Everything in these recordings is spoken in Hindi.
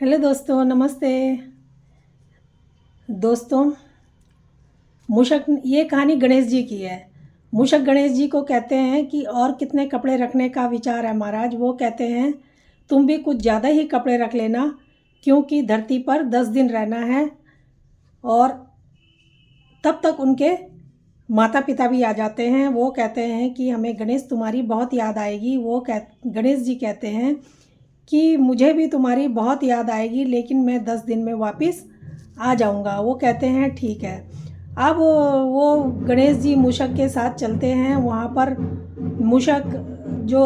हेलो दोस्तों, नमस्ते दोस्तों। मूषक, ये कहानी गणेश जी की है। मूषक गणेश जी को कहते हैं कि और कितने कपड़े रखने का विचार है महाराज। वो कहते हैं तुम भी कुछ ज़्यादा ही कपड़े रख लेना, क्योंकि धरती पर 10 दिन रहना है। और तब तक उनके माता पिता भी आ जाते हैं। वो कहते हैं कि हमें गणेश तुम्हारी बहुत याद आएगी। गणेश जी कहते हैं कि मुझे भी तुम्हारी बहुत याद आएगी, लेकिन मैं 10 दिन में वापस आ जाऊंगा। वो कहते हैं ठीक है। अब वो गणेश जी मूषक के साथ चलते हैं। वहाँ पर मूषक जो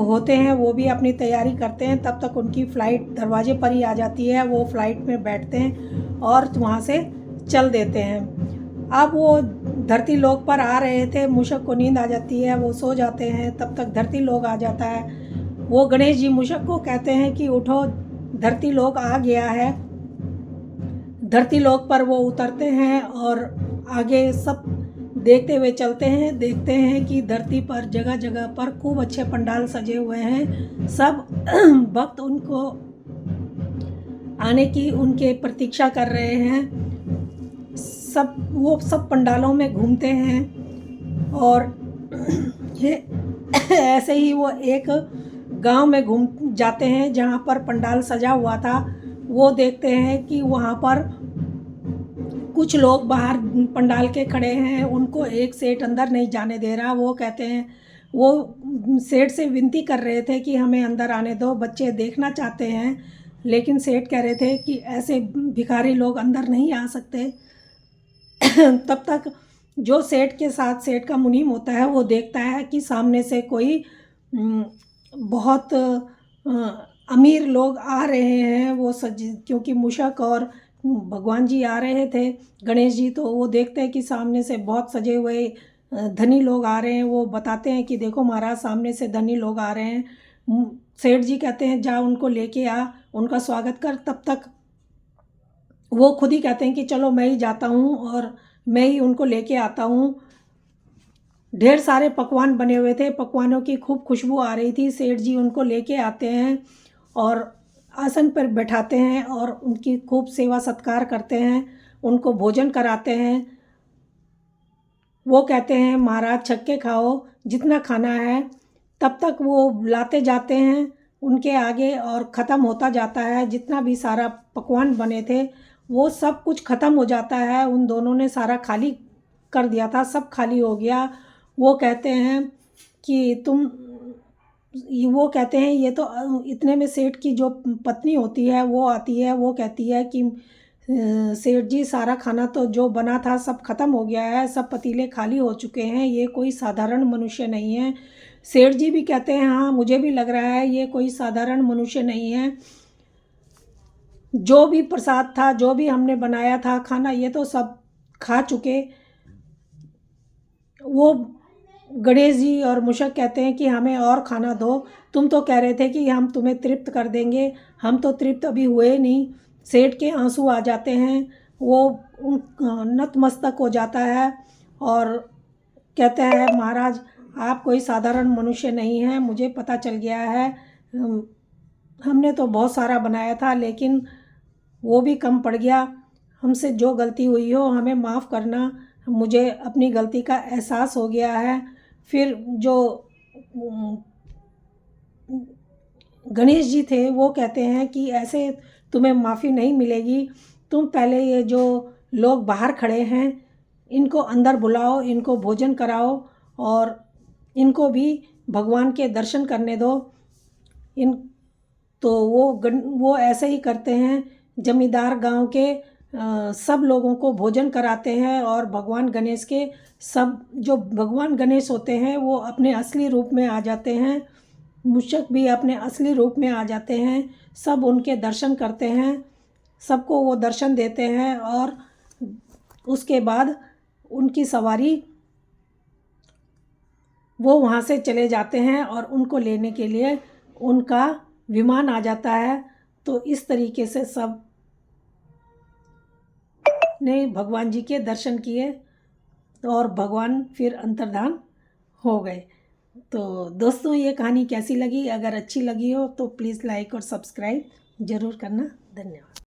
होते हैं वो भी अपनी तैयारी करते हैं। तब तक उनकी फ़्लाइट दरवाजे पर ही आ जाती है। वो फ़्लाइट में बैठते हैं और वहाँ से चल देते हैं। अब वो धरती लोक पर आ रहे थे। मूषक को नींद आ जाती है, वो सो जाते हैं। तब तक धरती लोक आ जाता है। वो गणेश जी मूषक को कहते हैं कि उठो, धरती लोक आ गया है। धरती लोक पर वो उतरते हैं और आगे सब देखते हुए चलते हैं। देखते हैं कि धरती पर जगह जगह पर खूब अच्छे पंडाल सजे हुए हैं। सब भक्त उनको आने की उनके प्रतीक्षा कर रहे हैं। वो सब पंडालों में घूमते हैं और ऐसे ही वो एक गांव में घूम जाते हैं जहां पर पंडाल सजा हुआ था। वो देखते हैं कि वहां पर कुछ लोग बाहर पंडाल के खड़े हैं। उनको एक सेठ अंदर नहीं जाने दे रहा। वो कहते हैं, वो सेठ से विनती कर रहे थे कि हमें अंदर आने दो, बच्चे देखना चाहते हैं। लेकिन सेठ कह रहे थे कि ऐसे भिखारी लोग अंदर नहीं आ सकते। तब तक जो सेठ के साथ सेठ का मुनीम होता है वो देखता है कि सामने से कोई बहुत अमीर लोग आ रहे हैं। वो सज क्योंकि मूषक और भगवान जी आ रहे थे, गणेश जी, तो वो देखते हैं कि सामने से बहुत सजे हुए धनी लोग आ रहे हैं। वो बताते हैं कि देखो महाराज, सामने से धनी लोग आ रहे हैं। सेठ जी कहते हैं जा उनको लेके आ, उनका स्वागत कर। तब तक वो खुद ही कहते हैं कि चलो मैं ही जाता हूँ और मैं ही उनको लेके आता हूँ। ढेर सारे पकवान बने हुए थे, पकवानों की खूब खुशबू आ रही थी। सेठ जी उनको लेके आते हैं और आसन पर बैठाते हैं और उनकी खूब सेवा सत्कार करते हैं, उनको भोजन कराते हैं। वो कहते हैं महाराज छक के खाओ जितना खाना है। तब तक वो लाते जाते हैं उनके आगे और ख़त्म होता जाता है। जितना भी सारा पकवान बने थे वो सब कुछ ख़त्म हो जाता है। उन दोनों ने सारा खाली कर दिया था, सब खाली हो गया। वो कहते हैं कि वो कहते हैं ये तो इतने में सेठ की जो पत्नी होती है वो आती है। वो कहती है कि सेठ जी, सारा खाना तो जो बना था सब खत्म हो गया है, सब पतीले खाली हो चुके हैं। ये कोई साधारण मनुष्य नहीं है। सेठ जी भी कहते हैं हाँ, मुझे भी लग रहा है ये कोई साधारण मनुष्य नहीं है। जो भी प्रसाद था, जो भी हमने बनाया था खाना, ये तो सब खा चुके। वो गणेश जी और मूषक कहते हैं कि हमें और खाना दो। तुम तो कह रहे थे कि हम तुम्हें तृप्त कर देंगे, हम तो तृप्त अभी हुए नहीं। सेठ के आंसू आ जाते हैं। वो नतमस्तक हो जाता है और कहता है महाराज, आप कोई साधारण मनुष्य नहीं हैं, मुझे पता चल गया है। हमने तो बहुत सारा बनाया था लेकिन वो भी कम पड़ गया। हमसे जो गलती हुई हो हमें माफ़ करना। मुझे अपनी गलती का एहसास हो गया है। फिर जो गणेश जी थे वो कहते हैं कि ऐसे तुम्हें माफ़ी नहीं मिलेगी। तुम पहले ये जो लोग बाहर खड़े हैं इनको अंदर बुलाओ, इनको भोजन कराओ और इनको भी भगवान के दर्शन करने दो। इन तो वो ऐसे ही करते हैं। जमींदार गांव के सब लोगों को भोजन कराते हैं और भगवान गणेश के सब जो भगवान गणेश होते हैं वो अपने असली रूप में आ जाते हैं। मूषक भी अपने असली रूप में आ जाते हैं। सब उनके दर्शन करते हैं, सबको वो दर्शन देते हैं और उसके बाद उनकी सवारी वो वहाँ से चले जाते हैं और उनको लेने के लिए उनका विमान आ जाता है। तो इस तरीके से सब ने भगवान जी के दर्शन किए और भगवान फिर अंतर्धान हो गए। तो दोस्तों ये कहानी कैसी लगी? अगर अच्छी लगी हो तो प्लीज़ लाइक और सब्सक्राइब ज़रूर करना। धन्यवाद।